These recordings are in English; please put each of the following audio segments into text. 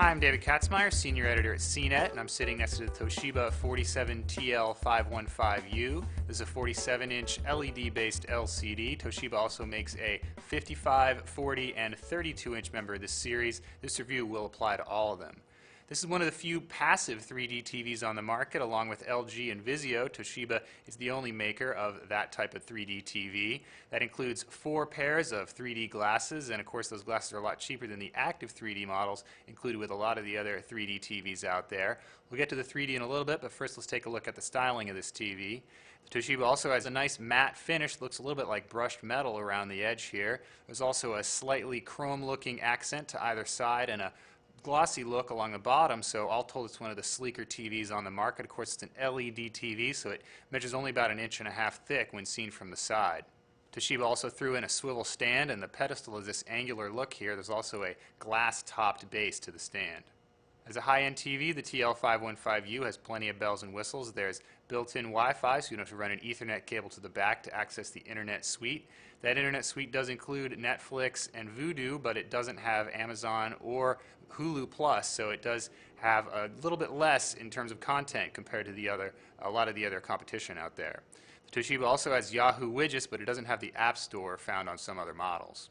Hi, I'm David Katzmeyer, Senior Editor at CNET, and I'm sitting next to the Toshiba 32TL515U. This is a 47-inch LED-based LCD. Toshiba also makes a 55, 40, and 32-inch member of this series. This review will apply to all of them. This is one of the few passive 3D TVs on the market, along with LG and Vizio. Toshiba is the only maker of that type of 3D TV. That includes 4 pairs of 3D glasses, and of course those glasses are a lot cheaper than the active 3D models included with a lot of the other 3D TVs out there. We'll get to the 3D in a little bit, but first let's take a look at the styling of this TV. The Toshiba also has a nice matte finish, looks a little bit like brushed metal around the edge here. There's also a slightly chrome-looking accent to either side and a glossy look along the bottom, so all told it's one of the sleeker TVs on the market. Of course, it's an LED TV, so it measures only about 1.5 inches thick when seen from the side. Toshiba also threw in a swivel stand, and the pedestal has this angular look here. There's also a glass-topped base to the stand. As a high-end TV, the TL515U has plenty of bells and whistles. There's built-in Wi-Fi, so you don't have to run an Ethernet cable to the back to access the Internet suite. That Internet suite does include Netflix and Vudu, but it doesn't have Amazon or Hulu Plus, so it does have a little bit less in terms of content compared to a lot of the other competition out there. The Toshiba also has Yahoo widgets, but it doesn't have the App Store found on some other models.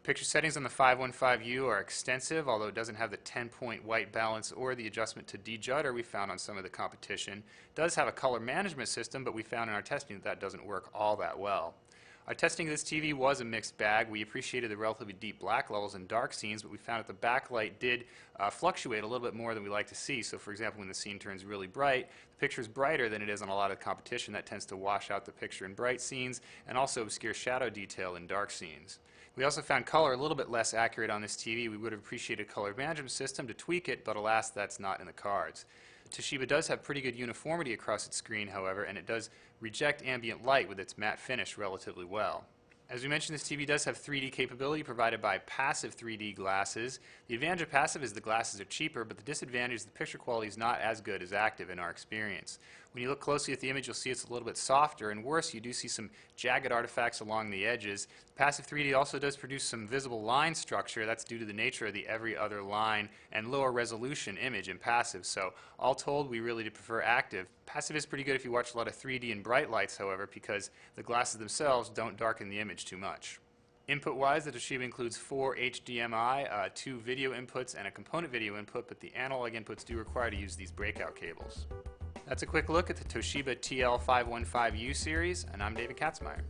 Picture settings on the 515U are extensive, although it doesn't have the 10-point white balance or the adjustment to de-judder we found on some of the competition. It does have a color management system, but we found in our testing that doesn't work all that well. Our testing of this TV was a mixed bag. We appreciated the relatively deep black levels and dark scenes, but we found that the backlight did fluctuate a little bit more than we like to see. So for example, when the scene turns really bright, the picture is brighter than it is on a lot of competition. That tends to wash out the picture in bright scenes and also obscure shadow detail in dark scenes. We also found color a little bit less accurate on this TV. We would have appreciated a color management system to tweak it, but alas, that's not in the cards. Toshiba does have pretty good uniformity across its screen, however, and it does reject ambient light with its matte finish relatively well. As we mentioned, this TV does have 3D capability provided by passive 3D glasses. The advantage of passive is the glasses are cheaper, but the disadvantage is the picture quality is not as good as active in our experience. When you look closely at the image, you'll see it's a little bit softer, and worse, you do see some jagged artifacts along the edges. Passive 3D also does produce some visible line structure. That's due to the nature of the every other line and lower resolution image in passive. So all told, we really do prefer active. Passive is pretty good if you watch a lot of 3D and bright lights, however, because the glasses themselves don't darken the image too much. Input-wise, the Toshiba includes 4 HDMI, 2 video inputs, and a component video input, but the analog inputs do require to use these breakout cables. That's a quick look at the Toshiba TL515U series, and I'm David Katzmeyer.